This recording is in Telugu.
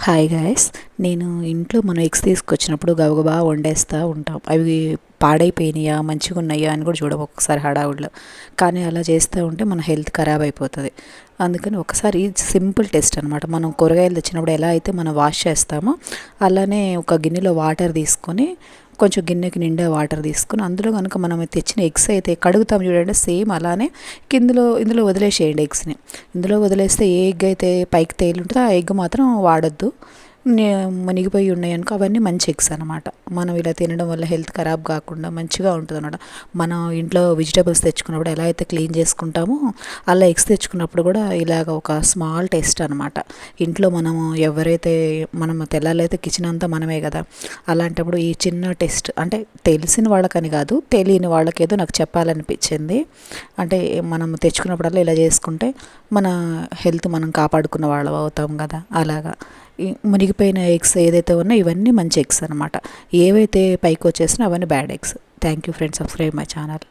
హాయ్ గాయస్, నేను ఇంట్లో మనం ఎగ్స్ తీసుకొచ్చినప్పుడు గబగబా వండేస్తూ ఉంటాం. అవి పాడైపోయినాయా మంచిగా ఉన్నాయా అని కూడా చూడం ఒక్కొక్కసారి హడావుడిలో. కానీ అలా చేస్తూ ఉంటే మన హెల్త్ ఖరాబ్ అయిపోతుంది. అందుకని ఒకసారి సింపుల్ టెస్ట్ అనమాట. మనం కూరగాయలు తెచ్చినప్పుడు ఎలా అయితే మనం వాష్ చేస్తామో అలానే ఒక గిన్నెలో వాటర్ తీసుకొని కొంచెం గిన్నెకి నిండా వాటర్ తీసుకుని అందులో కనుక మనం తెచ్చిన ఎగ్స్ అయితే కడుగుతాం చూడండి, సేమ్ అలానే ఇందులో వదిలేసేయండి ఎగ్స్ని. ఇందులో వదిలేస్తే ఏ ఎగ్ అయితే పైకి తేలి ఉంటుందో ఆ ఎగ్ మాత్రం వాడొద్దు. మునిగిపోయి ఉన్నాయనుకో అవన్నీ మంచి ఎగ్స్ అనమాట. మనం ఇలా తినడం వల్ల హెల్త్ ఖరాబ్ కాకుండా మంచిగా ఉంటుంది అనమాట. మనం ఇంట్లో వెజిటేబుల్స్ తెచ్చుకున్నప్పుడు ఎలా అయితే క్లీన్ చేసుకుంటామో అలా ఎగ్స్ తెచ్చుకున్నప్పుడు కూడా ఇలాగ ఒక స్మాల్ టెస్ట్ అనమాట. ఇంట్లో మనము ఎవరైతే మనం తెల్లాలైతే కిచెన్ అంతా మనమే కదా, అలాంటప్పుడు ఈ చిన్న టెస్ట్ అంటే తెలిసిన వాళ్ళకని కాదు, తెలియని వాళ్ళకి ఏదో నాకు చెప్పాలనిపించింది. అంటే మనం తెచ్చుకున్నప్పుడల్లా ఇలా చేసుకుంటే మన హెల్త్ మనం కాపాడుకున్న వాళ్ళం అవుతాం కదా. అలాగా ఈ మునిగిపోయిన ఎగ్స్ ఏదైతే ఉన్నాయో ఇవన్నీ మంచి ఎగ్స్ అనమాట. ఏవైతే పైకి వచ్చేసినా అవన్నీ bad eggs. Thank you friends, subscribe my channel.